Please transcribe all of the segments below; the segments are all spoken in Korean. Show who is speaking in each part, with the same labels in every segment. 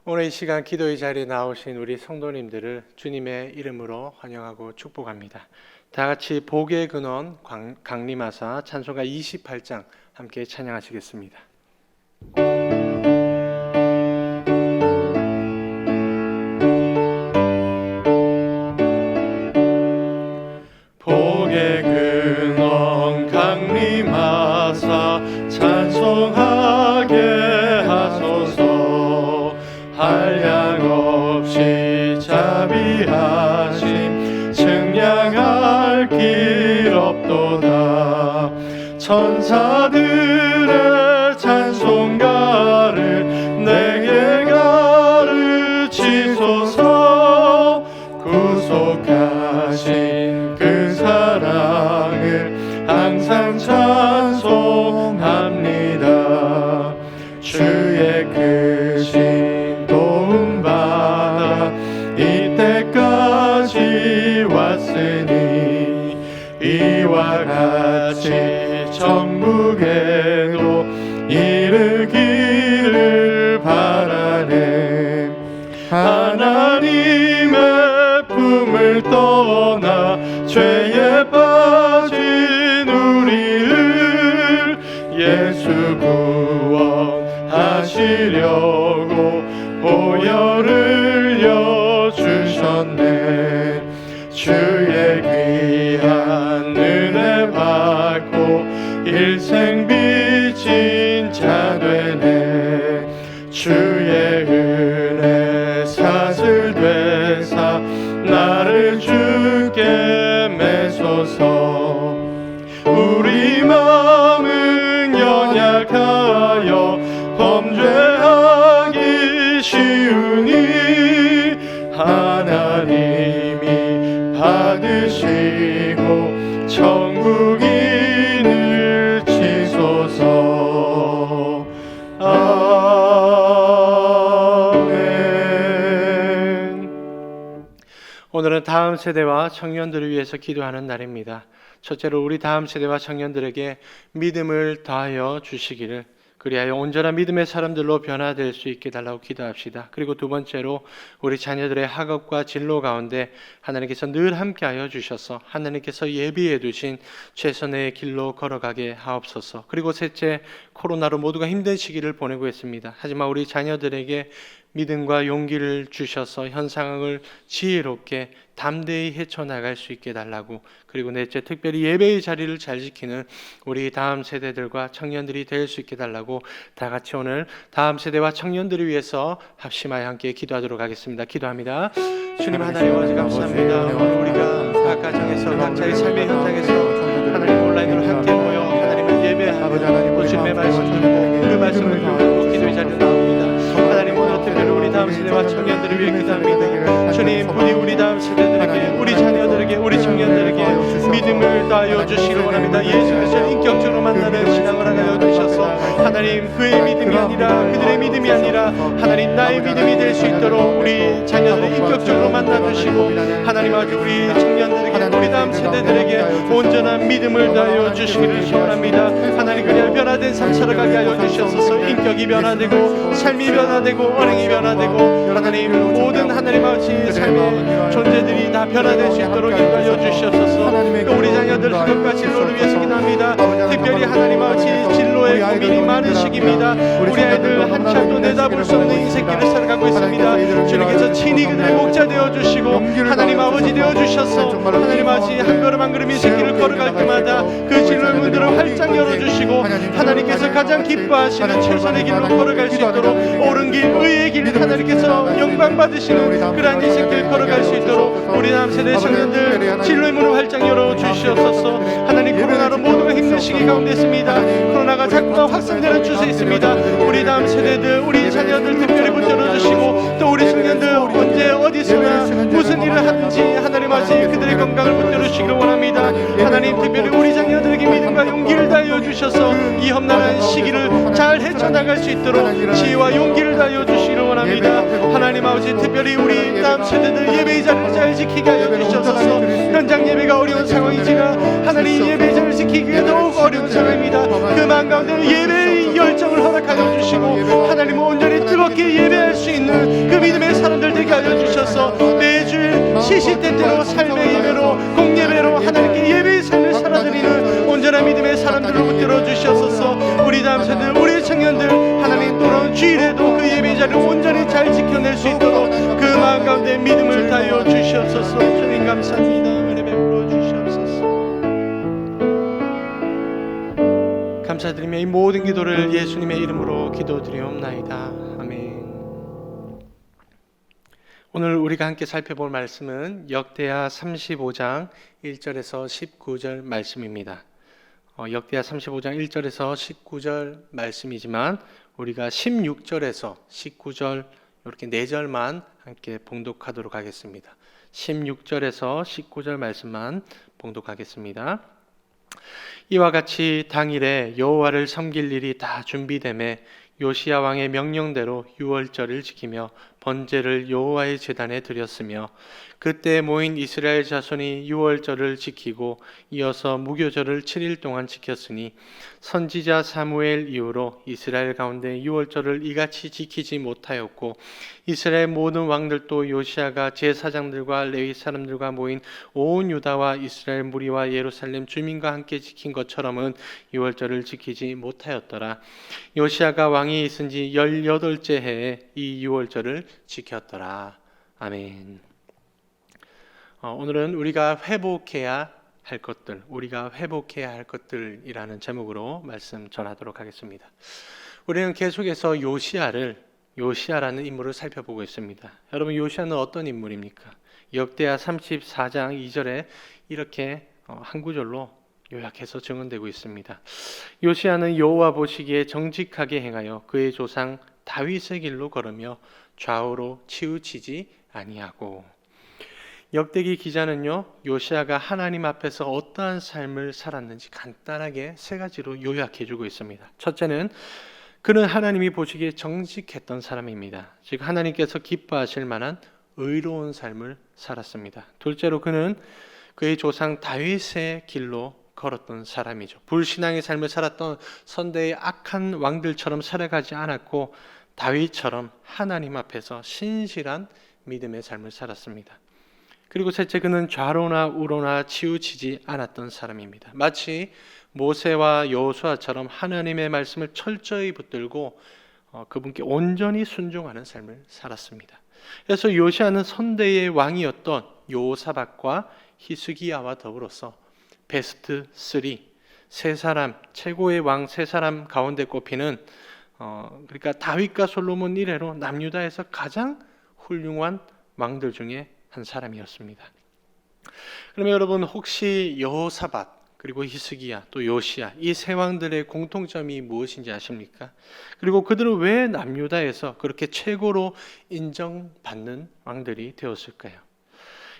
Speaker 1: 오늘 이 시간 기도의 자리에 나오신 우리 성도님들을 주님의 이름으로 환영하고 축복합니다. 다 같이 복의 근원 강림하사 찬송가 28장 함께 찬양하시겠습니다. 복의 근원 강림하사 찬송하게 하소서. 한량없이 자비하심 측량할 길 없도다. 천사들의 찬송가를 내게 가르치소서. 구속하신 그 사랑을 항상 찬송합니다. 주의 크신 도움받아 이때까지 왔으니 이와 같이 천국에도 이르기를 바라네. 하나님의 품을 떠나 죄에 빠진 우리를 예수 구원하시려고 보혈을 여주셨네. 주의 귀한 은혜 받고 일생 빚진 자 되네. 주의 은혜 사슬 되사 나를 주께 매소서. 우리 마음은 연약하여 범죄하기 쉬우니 하나님이 받으시고 천국인을 치소서. 아멘. 오늘은 다음 세대와 청년들을 위해서 기도하는 날입니다. 첫째로 우리 다음 세대와 청년들에게 믿음을 더하여 주시기를, 그리하여 온전한 믿음의 사람들로 변화될 수 있게 달라고 기도합시다. 그리고 두 번째로 우리 자녀들의 학업과 진로 가운데 하나님께서 늘 함께하여 주셔서 하나님께서 예비해 두신 최선의 길로 걸어가게 하옵소서. 그리고 셋째, 코로나로 모두가 힘든 시기를 보내고 있습니다. 하지만 우리 자녀들에게 믿음과 용기를 주셔서 현 상황을 지혜롭게 담대히 헤쳐나갈 수 있게 달라고, 그리고 넷째, 특별히 예배의 자리를 잘 지키는 우리 다음 세대들과 청년들이 될 수 있게 달라고 다 같이 오늘 다음 세대와 청년들을 위해서 합심하여 함께 기도하도록 하겠습니다. 기도합니다. 주님 하나님 아버지 감사합니다. 오늘 우리가 각 가정에서 각자의 삶의 현장에서 하나님 온라인으로 함께 모여 하나님을 예배하고 주님의 말씀 듣고 그 말씀을 교육하고 기도의 자리에 나옵니다. 하나님 오늘 특별히 우리 다음 세대와 청년들을 위해 기도합니다. 주님 부디 우리 다음 세대들에게, 우리 자녀들에게, 우리 청년들에게 믿음을 다하여 주시길 원합니다. 예수 그리스도를 인격적으로 만나는 신앙을 하여 주셔서 하나님 그의 믿음이 아니라, 그들의 믿음이 아니라 하나님 나의 믿음이 될 수 있도록 우리 자녀들을 인격적으로 만나주시고 하나님 아주 우리 청년들에게, 우리 다음 세대들에게 온전한 믿음을 다하여 주시기를 소원합니다. 하나님 그리하여 변화된 삶 살아가게 하여 주셔서 인격이 변화되고 삶이 변화되고 언행이 변화되고 하나님 모든 하나님 아버지 삶의 존재들이 다 변화될 수 있도록 인도하여 주시옵소서. 우리 자녀들 학업과 진로를 위해서 기도합니다. 특별히 하나님 아버지 진로에 고민이 많은 시기입니다. 우리 아이들 한참도 내다볼 수 없는 인생길을 살아가고 있습니다. 주님께서 친히 그들의 목자 되어주시고 하나님 아버지 되어주셔서 하나님 아버지 한 걸음 한 걸음 인생길을 걸어갈 때마다 그 진로의 문들을 활짝 열어주시고 하나님께서 가장 기뻐하시는 최선의 길로 걸어갈 수 있도록 옳은 길, 의의 길, 하나님께서 영광 받으시는 그러한 인생길 걸어갈 수 있도록 우리 다음 세대 청년들 진로의 문을 활짝 열어주시옵소서. 하나님 코로나로 모두가 힘든 시기 가운데 있습니다. 코로나가 자꾸만 확산되는 추세에 있습니다. 우리 다음 세대들, 우리 자녀들 특별히 붙들어주시고 또 우리 청년들 언제 어디서나 무슨 일을 하든지 하나님 아버지 그들의 건강을 붙들어주시기를 원합니다. 하나님 특별히 우리 자녀들에게 믿음과 용기를 다하여 주셔서 이 험난한 시기를 잘 헤쳐나갈 수 있도록 지혜와 용기를 다하여 주시기를 원합니다. 하나님 아버지 특별히 우리 다음 세대들 예배의 자리를 잘 지키게 하여 주셔서 현장 예배가 어려운 상황이지만 하나님 예배의 자리를 지키기에 더욱 어려운 상황입니다. 그 마음 가운데 예배의 열정을 허락하여 주시고 하나님 온전히 뜨겁게 예배할 수 있는 예배로, 삶의 예배로, 공예배로 하나님께 예배의 삶을 살아드리는 온전한 믿음의 사람들로 붙들어 주시옵소서. 우리 다음 세대, 우리 청년들 하나님 또는 주일에도 그 예배 자리를 온전히 잘 지켜낼 수 있도록 그 마음 가운데 믿음을 다하여 주시옵소서. 주님 감사합니다. 은혜 베풀어 주시옵소서. 감사드리며 이 모든 기도를 예수님의 이름으로 기도드리옵나이다. 아멘. 오늘 우리가 함께 살펴볼 말씀은 역대하 35장 1절에서 19절 말씀입니다. 역대하 35장 1절에서 19절 말씀이지만 우리가 16절에서 19절 이렇게 4절만 함께 봉독하도록 하겠습니다. 16절에서 19절 말씀만 봉독하겠습니다. 이와 같이 당일에 여호와를 섬길 일이 다 준비되매 요시야 왕의 명령대로 유월절을 지키며 번제를 여호와의 제단에 드렸으며 그때 모인 이스라엘 자손이 유월절을 지키고 이어서 무교절을 7일 동안 지켰으니 선지자 사무엘 이후로 이스라엘 가운데 유월절을 이같이 지키지 못하였고 이스라엘 모든 왕들도 요시야가 제사장들과 레위 사람들과 모인 온 유다와 이스라엘 무리와 예루살렘 주민과 함께 지킨 것처럼은 유월절을 지키지 못하였더라. 요시야가 왕이 있은 지 18째 해에 이 유월절을 지켰더라. 아멘. 오늘은 우리가 회복해야 할 것들이라는 제목으로 말씀 전하도록 하겠습니다. 우리는 계속해서 요시야라는 인물을 살펴보고 있습니다. 여러분, 요시야는 어떤 인물입니까? 역대하 34장 2절에 이렇게 한 구절로 요약해서 증언되고 있습니다. 요시야는 여호와 보시기에 정직하게 행하여 그의 조상 다윗의 길로 걸으며 좌우로 치우치지 아니하고. 역대기 기자는요, 요시야가 하나님 앞에서 어떠한 삶을 살았는지 간단하게 3가지로 요약해주고 있습니다. 첫째는 그는 하나님이 보시기에 정직했던 사람입니다. 즉 하나님께서 기뻐하실 만한 의로운 삶을 살았습니다. 둘째로 그는 그의 조상 다윗의 길로 걸었던 사람이죠. 불신앙의 삶을 살았던 선대의 악한 왕들처럼 살아가지 않았고 다윗처럼 하나님 앞에서 신실한 믿음의 삶을 살았습니다. 그리고 셋째, 그는 좌로나 우로나 치우치지 않았던 사람입니다. 마치 모세와 여호수아처럼 하나님의 말씀을 철저히 붙들고 그분께 온전히 순종하는 삶을 살았습니다. 그래서 요시야는 선대의 왕이었던 여호사밧과 히스기야와 더불어서 베스트 3 최고의 왕 3사람 가운데 꼽히는 그러니까 다윗과 솔로몬 이래로 남유다에서 가장 훌륭한 왕들 중에 한 사람이었습니다. 그러면 여러분, 혹시 여호사밧 그리고 히스기야 또 요시야 이 3왕들의 공통점이 무엇인지 아십니까? 그리고 그들은 왜 남유다에서 그렇게 최고로 인정받는 왕들이 되었을까요?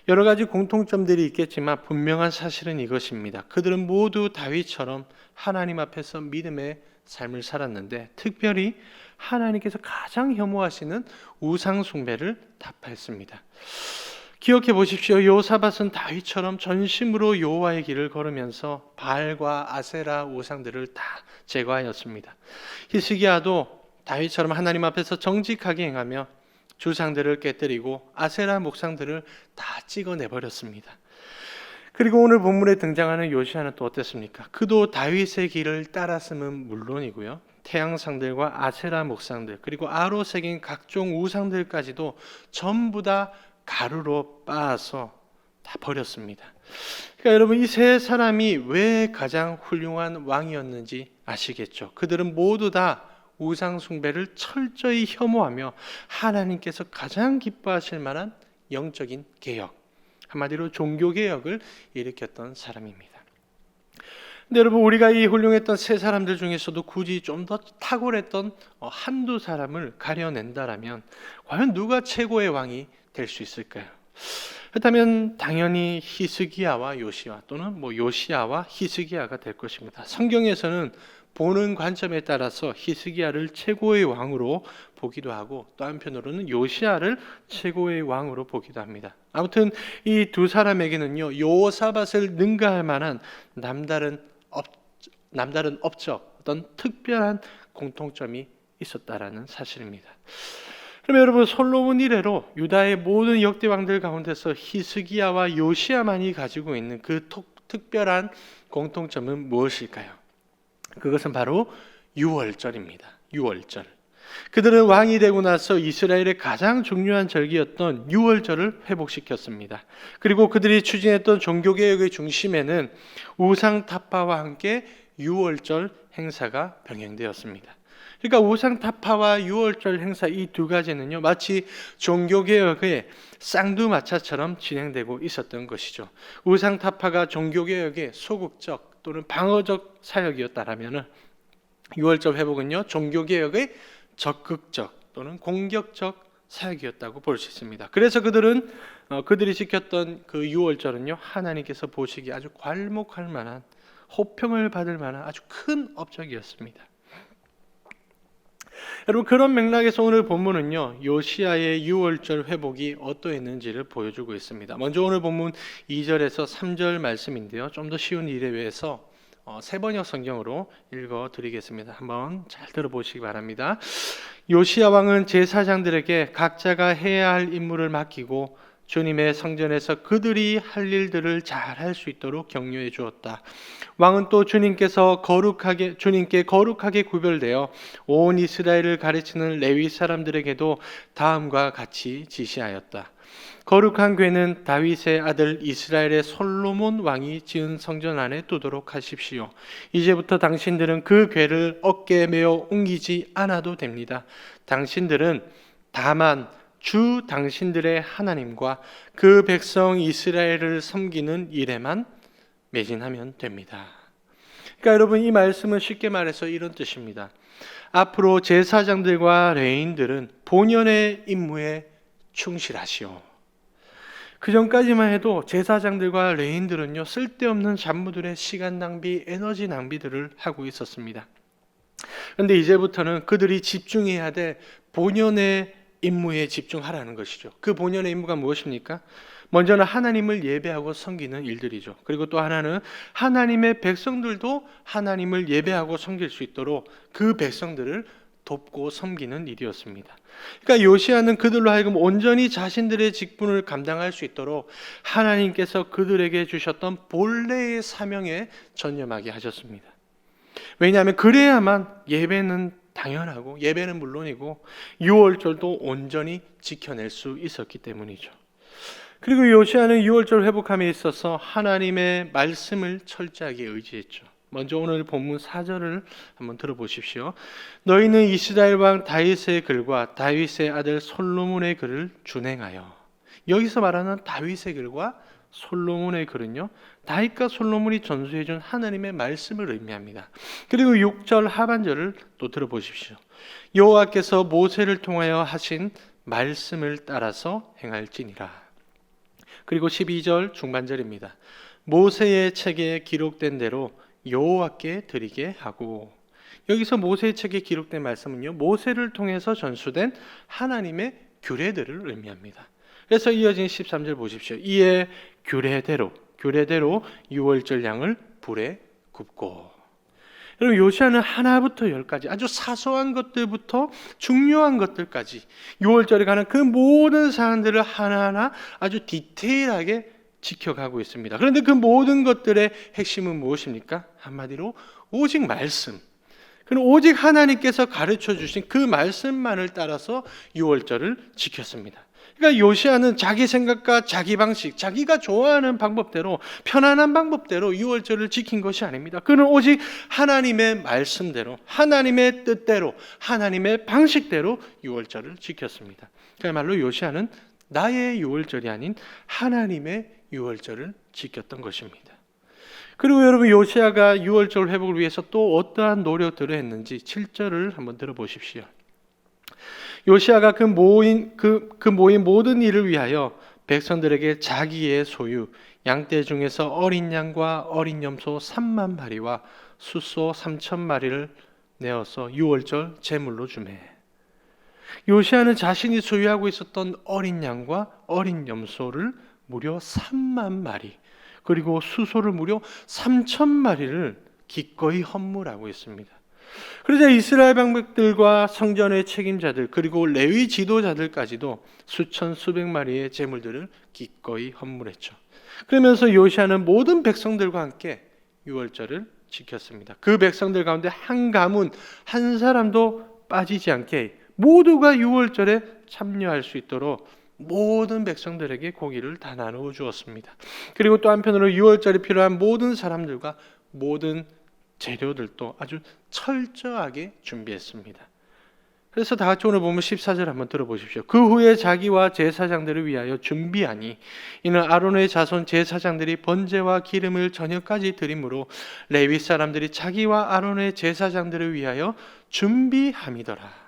Speaker 1: 여러 가지 공통점들이 있겠지만 분명한 사실은 이것입니다. 그들은 모두 다윗처럼 하나님 앞에서 믿음의 삶을 살았는데 특별히 하나님께서 가장 혐오하시는 우상 숭배를 타파했습니다. 기억해 보십시오. 여호사밧은 다윗처럼 전심으로 여호와의 길을 걸으면서 바알과 아세라 우상들을 다 제거하였습니다. 히스기야도 다윗처럼 하나님 앞에서 정직하게 행하며 주상들을 깨뜨리고 아세라 목상들을 다 찍어내버렸습니다. 그리고 오늘 본문에 등장하는 요시야는 또 어땠습니까? 그도 다윗의 길을 따랐음은 물론이고요, 태양상들과 아세라 목상들 그리고 아로 새긴 각종 우상들까지도 전부 다 가루로 빻아서 다 버렸습니다. 그러니까 여러분, 이 3사람이 왜 가장 훌륭한 왕이었는지 아시겠죠? 그들은 모두 다 우상 숭배를 철저히 혐오하며 하나님께서 가장 기뻐하실 만한 영적인 개혁, 한마디로 종교개혁을 일으켰던 사람입니다. 근데 여러분, 우리가 이 훌륭했던 3사람들 중에서도 굳이 좀 더 탁월했던 한두 사람을 가려낸다라면 과연 누가 최고의 왕이 될 수 있을까요? 그렇다면 당연히 히스기야와 요시야 또는 요시야와 히스기야가 될 것입니다. 성경에서는 보는 관점에 따라서 히스기야를 최고의 왕으로 보기도 하고 또 한편으로는 요시야를 최고의 왕으로 보기도 합니다. 아무튼 이 2사람에게는요, 여호사밧을 능가할 만한 남다른 업적, 어떤 특별한 공통점이 있었다라는 사실입니다. 그러면 여러분, 솔로몬 이래로 유다의 모든 역대 왕들 가운데서 히스기야와 요시야만이 가지고 있는 그 특별한 공통점은 무엇일까요? 그것은 바로 유월절입니다. 유월절. 그들은 왕이 되고 나서 이스라엘의 가장 중요한 절기였던 유월절을 회복시켰습니다. 그리고 그들이 추진했던 종교개혁의 중심에는 우상타파와 함께 유월절 행사가 병행되었습니다. 그러니까 우상타파와 유월절 행사 이 두 가지는요, 마치 종교개혁의 쌍두마차처럼 진행되고 있었던 것이죠. 우상타파가 종교개혁의 소극적 또는 방어적 사역이었다라면 유월절 회복은요, 종교개혁의 적극적 또는 공격적 사역이었다고 볼 수 있습니다. 그래서 그들이 지켰던 그 유월절은요, 하나님께서 보시기에 아주 괄목할 만한, 호평을 받을 만한 아주 큰 업적이었습니다. 여러분, 그런 맥락에서 오늘 본문은요, 요시야의 유월절 회복이 어떠했는지를 보여주고 있습니다. 먼저 오늘 본문 2절에서 3절 말씀인데요, 좀 더 쉬운 일에 위해서 세번역 성경으로 읽어드리겠습니다. 한번 잘 들어보시기 바랍니다. 요시야 왕은 제사장들에게 각자가 해야 할 임무를 맡기고 주님의 성전에서 그들이 할 일들을 잘 할 수 있도록 격려해 주었다. 왕은 또 주님께 거룩하게 구별되어 온 이스라엘을 가르치는 레위 사람들에게도 다음과 같이 지시하였다. 거룩한 궤는 다윗의 아들 이스라엘의 솔로몬 왕이 지은 성전 안에 두도록 하십시오. 이제부터 당신들은 그 궤를 어깨에 메어 옮기지 않아도 됩니다. 당신들은 다만 주 당신들의 하나님과 그 백성 이스라엘을 섬기는 일에만 매진하면 됩니다. 그러니까 여러분, 이 말씀은 쉽게 말해서 이런 뜻입니다. 앞으로 제사장들과 레위인들은 본연의 임무에 충실하시오. 그 전까지만 해도 제사장들과 레위인들은요, 쓸데없는 잡무들의 시간 낭비, 에너지 낭비들을 하고 있었습니다. 그런데 이제부터는 그들이 집중해야 될 본연의 임무에 집중하라는 것이죠. 그 본연의 임무가 무엇입니까? 먼저는 하나님을 예배하고 섬기는 일들이죠. 그리고 또 하나는 하나님의 백성들도 하나님을 예배하고 섬길 수 있도록 그 백성들을 돕고 섬기는 일이었습니다. 그러니까 요시야는 그들로 하여금 온전히 자신들의 직분을 감당할 수 있도록 하나님께서 그들에게 주셨던 본래의 사명에 전념하게 하셨습니다. 왜냐하면 그래야만 예배는 당연하고, 예배는 물론이고 유월절도 온전히 지켜낼 수 있었기 때문이죠. 그리고 요시야는 유월절 회복함에 있어서 하나님의 말씀을 철저하게 의지했죠. 먼저 오늘 본문 4절을 한번 들어보십시오. 너희는 이스라엘 왕 다윗의 글과 다윗의 아들 솔로몬의 글을 준행하여. 여기서 말하는 다윗의 글과 솔로몬의 글은요, 다윗과 솔로몬이 전수해준 하나님의 말씀을 의미합니다. 그리고 6절 하반절을 또 들어보십시오. 여호와께서 모세를 통하여 하신 말씀을 따라서 행할지니라. 그리고 12절 중반절입니다. 모세의 책에 기록된 대로 여호와께 드리게 하고. 여기서 모세의 책에 기록된 말씀은요, 모세를 통해서 전수된 하나님의 규례들을 의미합니다. 그래서 이어진 13절 보십시오. 이에 규례대로 유월절 양을 불에 굽고. 여러분, 요시야는 하나부터 열까지 아주 사소한 것들부터 중요한 것들까지 유월절에 관한 그 모든 사안들을 하나하나 아주 디테일하게 지켜가고 있습니다. 그런데 그 모든 것들의 핵심은 무엇입니까? 한마디로 오직 말씀. 그럼 오직 하나님께서 가르쳐 주신 그 말씀만을 따라서 유월절을 지켰습니다. 그러니까 요시야는 자기 생각과 자기 방식, 자기가 좋아하는 방법대로, 편안한 방법대로 유월절을 지킨 것이 아닙니다. 그는 오직 하나님의 말씀대로, 하나님의 뜻대로, 하나님의 방식대로 유월절을 지켰습니다. 그야말로 요시야는 나의 유월절이 아닌 하나님의 유월절을 지켰던 것입니다. 그리고 여러분, 요시야가 유월절 회복을 위해서 또 어떠한 노력들을 했는지 7절을 한번 들어보십시오. 요시야가 그 모인 모든 일을 위하여 백성들에게 자기의 소유 양떼 중에서 어린 양과 어린 염소 3만 마리와 숫소 3천 마리를 내어서 유월절 제물로 주매. 요시야는 자신이 소유하고 있었던 어린 양과 어린 염소를 무려 3만 마리, 그리고 수소를 무려 3천 마리를 기꺼이 헌물하고 있습니다. 그러자 이스라엘 방백들과 성전의 책임자들 그리고 레위 지도자들까지도 수천 수백 마리의 제물들을 기꺼이 헌물했죠. 그러면서 요시아는 모든 백성들과 함께 유월절을 지켰습니다. 그 백성들 가운데 한 가문 한 사람도 빠지지 않게 모두가 유월절에 참여할 수 있도록 모든 백성들에게 고기를 다 나누어 주었습니다. 그리고 또 한편으로 유월절에 필요한 모든 사람들과 모든 재료들도 아주 철저하게 준비했습니다. 그래서 다 같이 오늘 보면 14절 한번 들어보십시오. 그 후에 자기와 제사장들을 위하여 준비하니 이는 아론의 자손 제사장들이 번제와 기름을 저녁까지 드림으로 레위 사람들이 자기와 아론의 제사장들을 위하여 준비함이더라.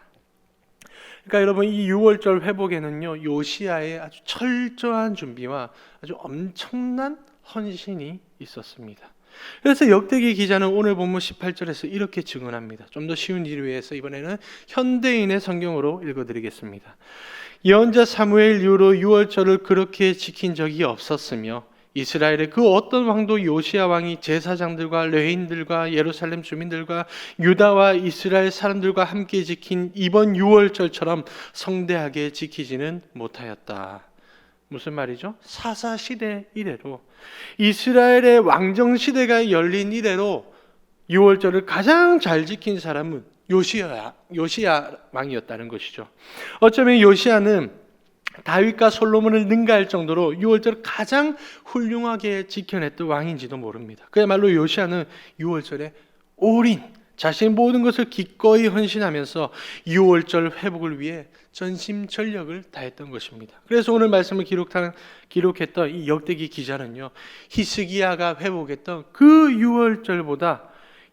Speaker 1: 그러니까 여러분 이 유월절 회복에는요 요시야의 아주 철저한 준비와 아주 엄청난 헌신이 있었습니다. 그래서 역대기 기자는 오늘 본문 18절에서 이렇게 증언합니다. 좀 더 쉬운 일을 위해서 이번에는 현대인의 성경으로 읽어드리겠습니다. 예언자 사무엘 이후로 유월절을 그렇게 지킨 적이 없었으며 이스라엘의 그 어떤 왕도 요시야 왕이 제사장들과 레위인들과 예루살렘 주민들과 유다와 이스라엘 사람들과 함께 지킨 이번 유월절처럼 성대하게 지키지는 못하였다. 무슨 말이죠? 사사시대 이래로 이스라엘의 왕정시대가 열린 이래로 유월절을 가장 잘 지킨 사람은 요시야 왕이었다는 것이죠. 어쩌면 요시야는 다윗과 솔로몬을 능가할 정도로 유월절을 가장 훌륭하게 지켜냈던 왕인지도 모릅니다. 그야말로 요시야는 유월절에 올인, 자신의 모든 것을 기꺼이 헌신하면서 유월절 회복을 위해 전심전력을 다했던 것입니다. 그래서 오늘 말씀을 기록했던 이 역대기 기자는요, 히스기야가 회복했던 그 유월절보다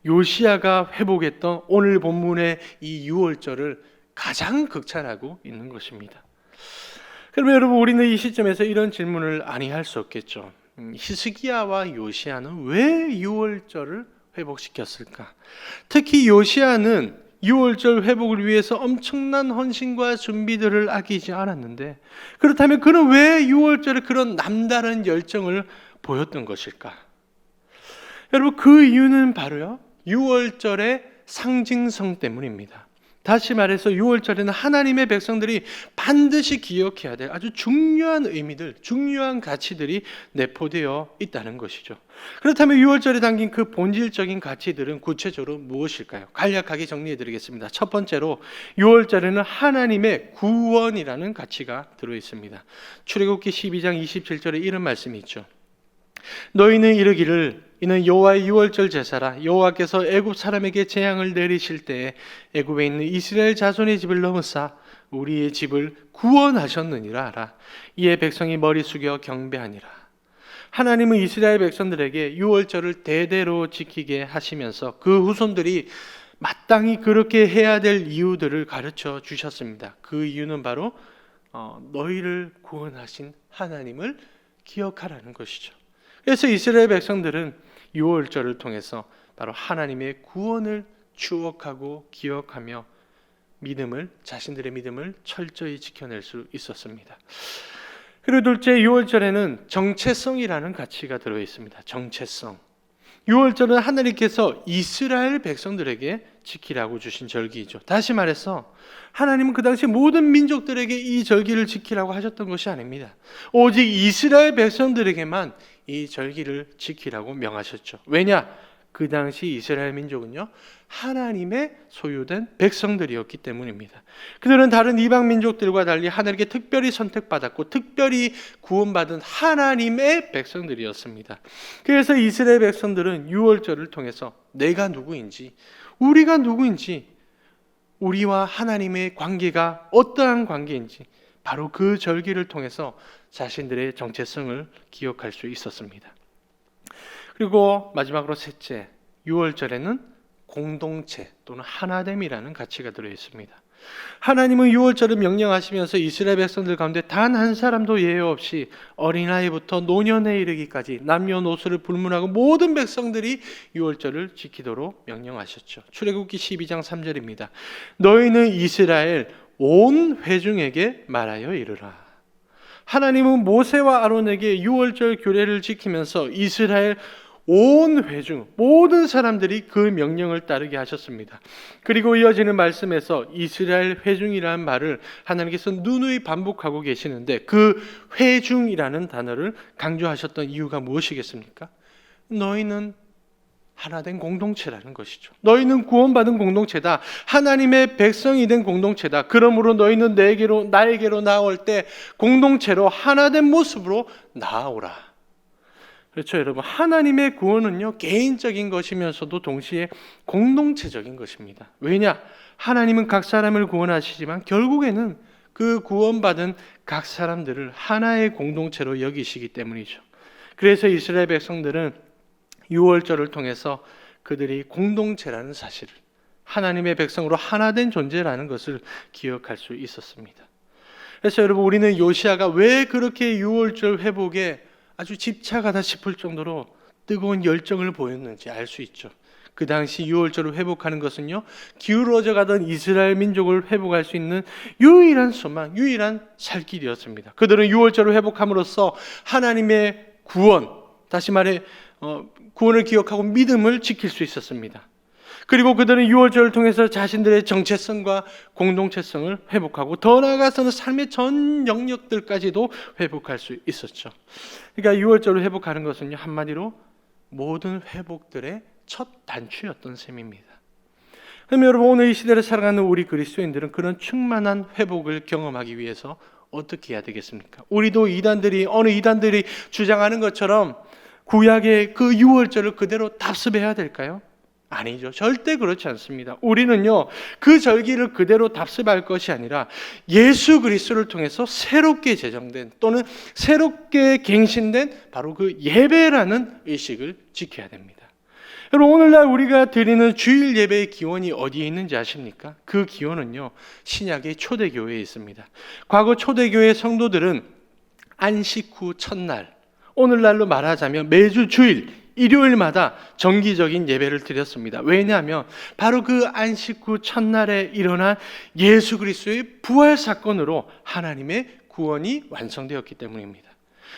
Speaker 1: 요시야가 회복했던 오늘 본문의 이 유월절을 가장 극찬하고 있는 것입니다. 그러면 여러분 우리는 이 시점에서 이런 질문을 아니할 수 없겠죠. 히스기야와 요시야는 왜 유월절을 회복시켰을까? 특히 요시야는 유월절 회복을 위해서 엄청난 헌신과 준비들을 아끼지 않았는데 그렇다면 그는 왜 유월절에 그런 남다른 열정을 보였던 것일까? 여러분 그 이유는 바로요 유월절의 상징성 때문입니다. 다시 말해서 유월절에는 하나님의 백성들이 반드시 기억해야 될 아주 중요한 의미들, 중요한 가치들이 내포되어 있다는 것이죠. 그렇다면 유월절에 담긴 그 본질적인 가치들은 구체적으로 무엇일까요? 간략하게 정리해 드리겠습니다. 첫 번째로 유월절에는 하나님의 구원이라는 가치가 들어 있습니다. 출애굽기 12장 27절에 이런 말씀이 있죠. 너희는 이르기를 이는 여호와의 유월절 제사라. 여호와께서 애굽 사람에게 재앙을 내리실 때에 애굽에 있는 이스라엘 자손의 집을 넘으사 우리의 집을 구원하셨느니라 하라. 이에 백성이 머리 숙여 경배하니라. 하나님은 이스라엘 백성들에게 유월절을 대대로 지키게 하시면서 그 후손들이 마땅히 그렇게 해야 될 이유들을 가르쳐 주셨습니다. 그 이유는 바로 너희를 구원하신 하나님을 기억하라는 것이죠. 그래서 이스라엘 백성들은 유월절을 통해서 바로 하나님의 구원을 추억하고 기억하며 자신들의 믿음을 철저히 지켜낼 수 있었습니다. 그리고 둘째, 유월절에는 정체성이라는 가치가 들어 있습니다. 정체성. 유월절은 하나님께서 이스라엘 백성들에게 지키라고 주신 절기이죠. 다시 말해서 하나님은 그 당시 모든 민족들에게 이 절기를 지키라고 하셨던 것이 아닙니다. 오직 이스라엘 백성들에게만 이 절기를 지키라고 명하셨죠. 왜냐? 그 당시 이스라엘 민족은요 하나님의 소유된 백성들이었기 때문입니다. 그들은 다른 이방 민족들과 달리 하나님께 특별히 선택받았고 특별히 구원받은 하나님의 백성들이었습니다. 그래서 이스라엘 백성들은 유월절을 통해서 내가 누구인지, 우리가 누구인지, 우리와 하나님의 관계가 어떠한 관계인지 바로 그 절기를 통해서 자신들의 정체성을 기억할 수 있었습니다. 그리고 마지막으로 셋째, 유월절에는 공동체 또는 하나됨이라는 가치가 들어 있습니다. 하나님은 유월절을 명령하시면서 이스라엘 백성들 가운데 단 한 사람도 예외 없이 어린아이부터 노년에 이르기까지 남녀노소를 불문하고 모든 백성들이 유월절을 지키도록 명령하셨죠. 출애굽기 12장 3절입니다. 너희는 이스라엘 온 회중에게 말하여 이르라. 하나님은 모세와 아론에게 유월절 규례를 지키면서 이스라엘 온 회중, 모든 사람들이 그 명령을 따르게 하셨습니다. 그리고 이어지는 말씀에서 이스라엘 회중이라는 말을 하나님께서 누누이 반복하고 계시는데 그 회중이라는 단어를 강조하셨던 이유가 무엇이겠습니까? 너희는 하나된 공동체라는 것이죠. 너희는 구원받은 공동체다. 하나님의 백성이 된 공동체다. 그러므로 너희는 나에게로 나올 때 공동체로 하나된 모습으로 나아오라. 그렇죠, 여러분. 하나님의 구원은요, 개인적인 것이면서도 동시에 공동체적인 것입니다. 왜냐? 하나님은 각 사람을 구원하시지만 결국에는 그 구원받은 각 사람들을 하나의 공동체로 여기시기 때문이죠. 그래서 이스라엘 백성들은 유월절을 통해서 그들이 공동체라는 사실을, 하나님의 백성으로 하나된 존재라는 것을 기억할 수 있었습니다. 그래서 여러분, 우리는 요시야가 왜 그렇게 유월절 회복에 아주 집착하다 싶을 정도로 뜨거운 열정을 보였는지 알 수 있죠. 그 당시 유월절을 회복하는 것은요, 기울어져 가던 이스라엘 민족을 회복할 수 있는 유일한 소망, 유일한 살 길이었습니다. 그들은 유월절을 회복함으로써 하나님의 구원, 다시 말해 구원을 기억하고 믿음을 지킬 수 있었습니다. 그리고 그들은 유월절을 통해서 자신들의 정체성과 공동체성을 회복하고 더 나아가서는 삶의 전 영역들까지도 회복할 수 있었죠. 그러니까 유월절을 회복하는 것은요, 한마디로 모든 회복들의 첫 단추였던 셈입니다. 그럼 여러분, 오늘 이 시대를 살아가는 우리 그리스도인들은 그런 충만한 회복을 경험하기 위해서 어떻게 해야 되겠습니까? 우리도 어느 이단들이 주장하는 것처럼 구약의 그 유월절을 그대로 답습해야 될까요? 아니죠. 절대 그렇지 않습니다. 우리는요, 그 절기를 그대로 답습할 것이 아니라 예수 그리스도를 통해서 새롭게 제정된 또는 새롭게 갱신된 바로 그 예배라는 의식을 지켜야 됩니다. 여러분, 오늘날 우리가 드리는 주일 예배의 기원이 어디에 있는지 아십니까? 그 기원은요, 신약의 초대교회에 있습니다. 과거 초대교회 성도들은 안식 후 첫날, 오늘날로 말하자면 매주 주일 일요일마다 정기적인 예배를 드렸습니다. 왜냐하면 바로 그 안식 후 첫날에 일어난 예수 그리스도의 부활 사건으로 하나님의 구원이 완성되었기 때문입니다.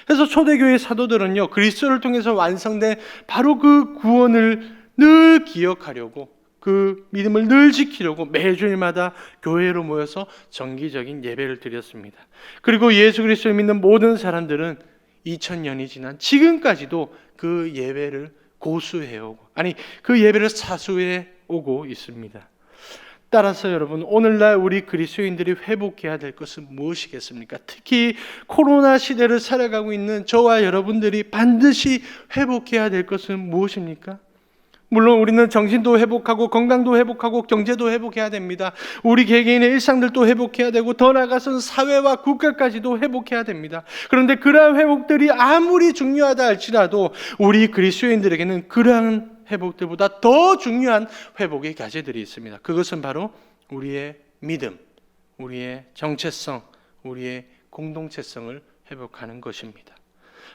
Speaker 1: 그래서 초대교회 사도들은요, 그리스도를 통해서 완성된 바로 그 구원을 늘 기억하려고, 그 믿음을 늘 지키려고 매주일마다 교회로 모여서 정기적인 예배를 드렸습니다. 그리고 예수 그리스도를 믿는 모든 사람들은 2000년이 지난 지금까지도 그 예배를 고수해오고, 그 예배를 사수해 오고 있습니다. 따라서 여러분, 오늘날 우리 그리스도인들이 회복해야 될 것은 무엇이겠습니까? 특히 코로나 시대를 살아가고 있는 저와 여러분들이 반드시 회복해야 될 것은 무엇입니까? 물론 우리는 정신도 회복하고 건강도 회복하고 경제도 회복해야 됩니다. 우리 개개인의 일상들도 회복해야 되고 더 나아가서는 사회와 국가까지도 회복해야 됩니다. 그런데 그러한 회복들이 아무리 중요하다 할지라도 우리 그리스도인들에게는 그러한 회복들보다 더 중요한 회복의 과제들이 있습니다. 그것은 바로 우리의 믿음, 우리의 정체성, 우리의 공동체성을 회복하는 것입니다.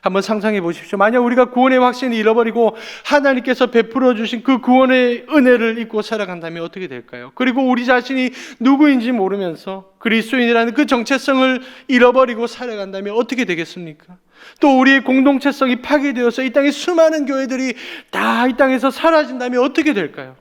Speaker 1: 한번 상상해 보십시오. 만약 우리가 구원의 확신을 잃어버리고 하나님께서 베풀어 주신 그 구원의 은혜를 잊고 살아간다면 어떻게 될까요? 그리고 우리 자신이 누구인지 모르면서 그리스도인이라는 그 정체성을 잃어버리고 살아간다면 어떻게 되겠습니까? 또 우리의 공동체성이 파괴되어서 이 땅에 수많은 교회들이 다 이 땅에서 사라진다면 어떻게 될까요?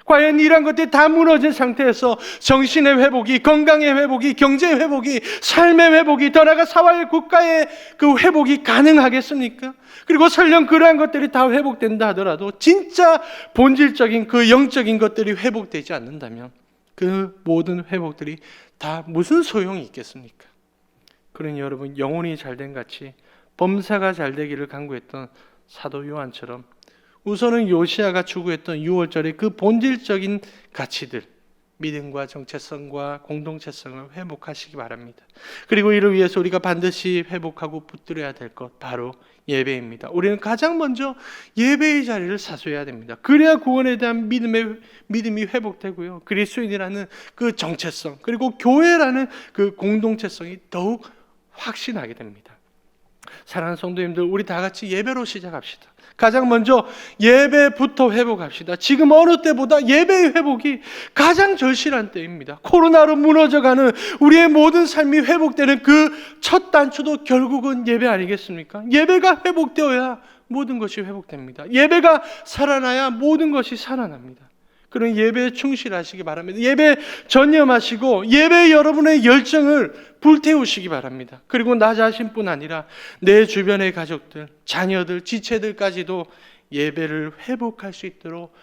Speaker 1: 과연 이런 것들이 다 무너진 상태에서 정신의 회복이, 건강의 회복이, 경제의 회복이, 삶의 회복이, 더 나아가 사회의 국가의 그 회복이 가능하겠습니까? 그리고 설령 그러한 것들이 다 회복된다 하더라도 진짜 본질적인 그 영적인 것들이 회복되지 않는다면 그 모든 회복들이 다 무슨 소용이 있겠습니까? 그러니 여러분, 영혼이 잘된 같이 범사가 잘되기를 간구했던 사도 요한처럼 우선은 요시야가 추구했던 유월절의 그 본질적인 가치들, 믿음과 정체성과 공동체성을 회복하시기 바랍니다. 그리고 이를 위해서 우리가 반드시 회복하고 붙들어야 될 것, 바로 예배입니다. 우리는 가장 먼저 예배의 자리를 사수해야 됩니다. 그래야 구원에 대한 믿음이 회복되고요, 그리스도인이라는 그 정체성, 그리고 교회라는 그 공동체성이 더욱 확신하게 됩니다. 사랑하는 성도님들, 우리 다 같이 예배로 시작합시다. 가장 먼저 예배부터 회복합시다. 지금 어느 때보다 예배의 회복이 가장 절실한 때입니다. 코로나로 무너져가는 우리의 모든 삶이 회복되는 그 첫 단추도 결국은 예배 아니겠습니까? 예배가 회복되어야 모든 것이 회복됩니다. 예배가 살아나야 모든 것이 살아납니다. 그런 예배에 충실하시기 바랍니다. 예배 전념하시고 예배에 여러분의 열정을 불태우시기 바랍니다. 그리고 나 자신뿐 아니라 내 주변의 가족들, 자녀들, 지체들까지도 예배를 회복할 수 있도록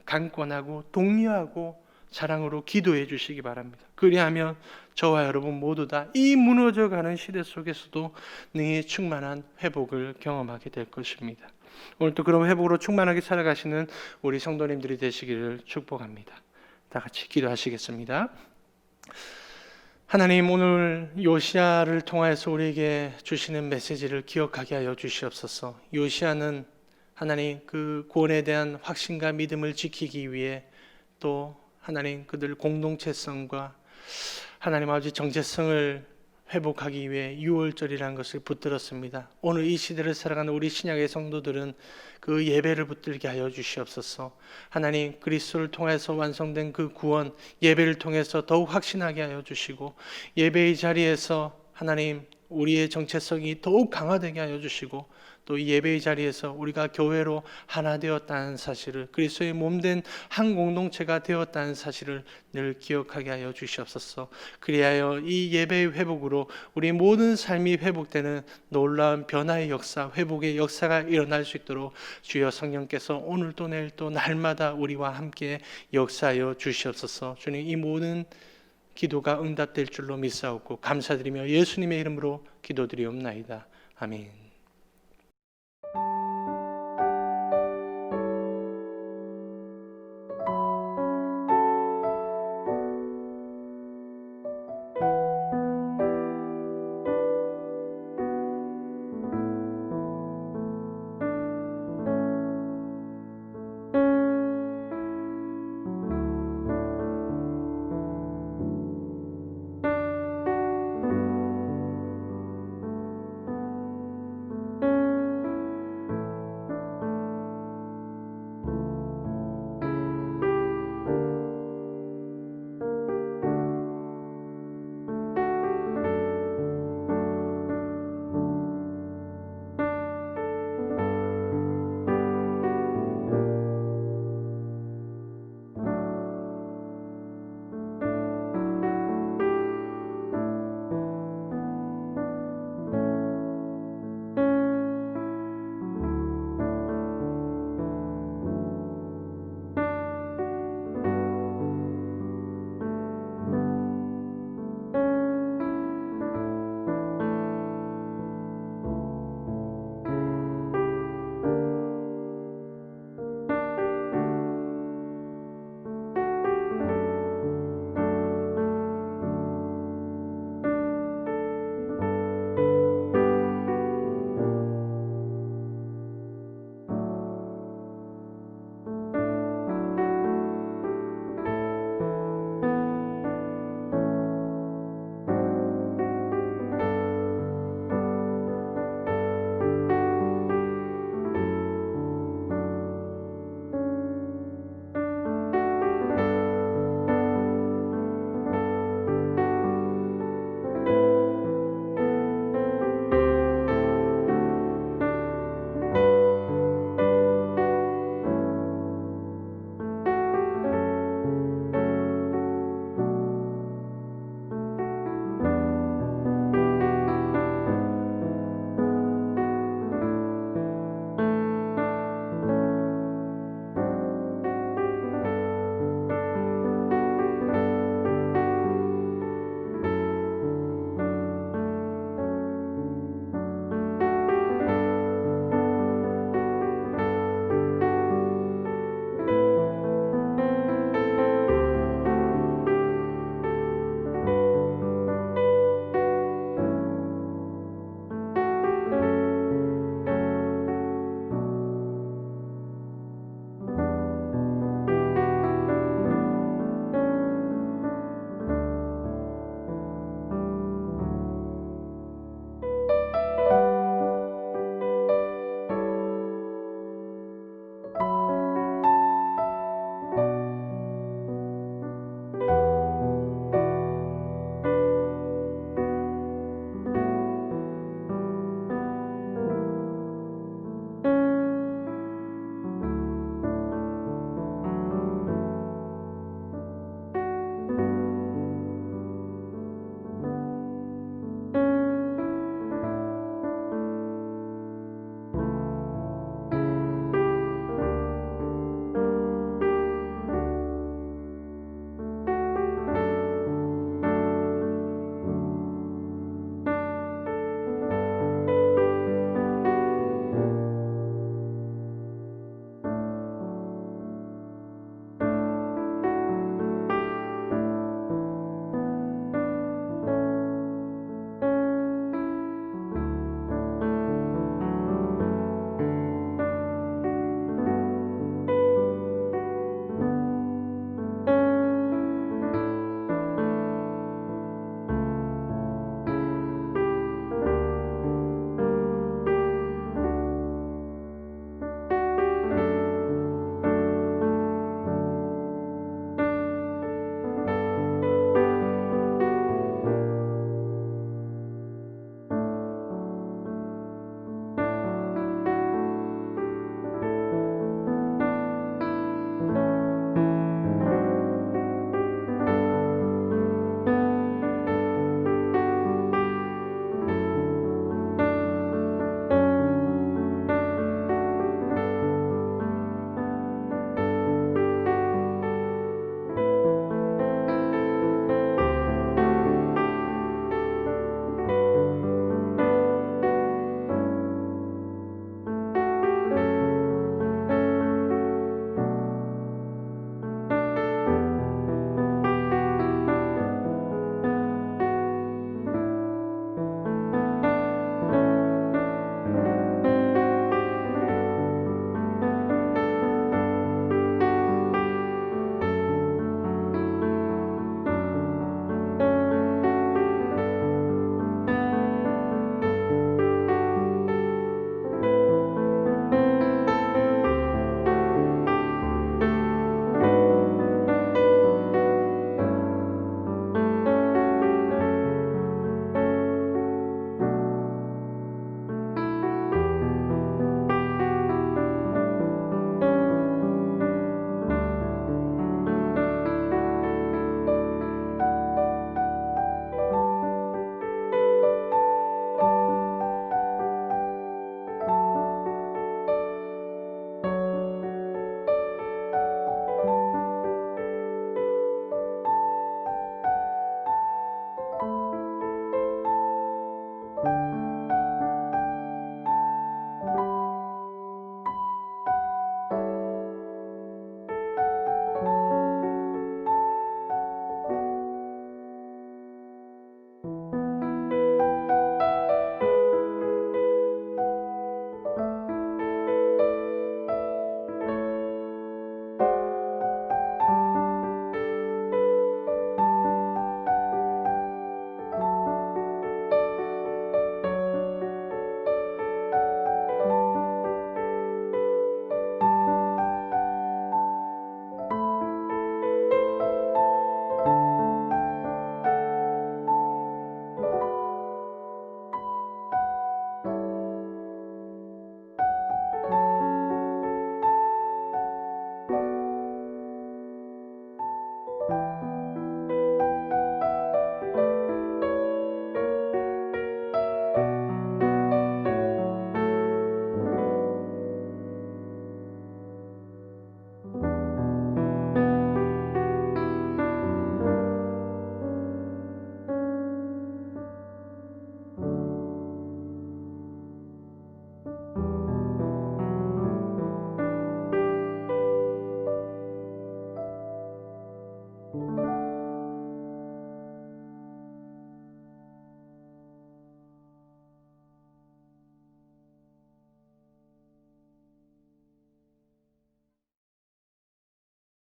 Speaker 1: 강권하고 독려하고 사랑으로 기도해 주시기 바랍니다. 그리하면 저와 여러분 모두 다 이 무너져가는 시대 속에서도 능히 충만한 회복을 경험하게 될 것입니다. 오늘도 그런 회복으로 충만하게 살아가시는 우리 성도님들이 되시기를 축복합니다. 다 같이 기도하시겠습니다. 하나님, 오늘 요시야를 통하여서 우리에게 주시는 메시지를 기억하게 하여 주시옵소서. 요시야는 하나님 그 구원에 대한 확신과 믿음을 지키기 위해 또 하나님 그들 공동체성과 하나님 아버지 정체성을 회복하기 위해 유월절이라는 것을 붙들었습니다. 오늘 이 시대를 살아가는 우리 신약의 성도들은 그 예배를 붙들게 하여 주시옵소서. 하나님 그리스도를 통해서 완성된 그 구원 예배를 통해서 더욱 확신하게 하여 주시고 예배의 자리에서 하나님 우리의 정체성이 더욱 강화되게 하여 주시고 또 이 예배의 자리에서 우리가 교회로 하나 되었다는 사실을 그리스도의 몸된 한 공동체가 되었다는 사실을 늘 기억하게 하여 주시옵소서. 그리하여 이 예배의 회복으로 우리 모든 삶이 회복되는 놀라운 변화의 역사, 회복의 역사가 일어날 수 있도록 주여 성령께서 오늘도 내일도 날마다 우리와 함께 역사하여 주시옵소서. 주님 이 모든 기도가 응답될 줄로 믿사옵고 감사드리며 예수님의 이름으로 기도드리옵나이다. 아멘.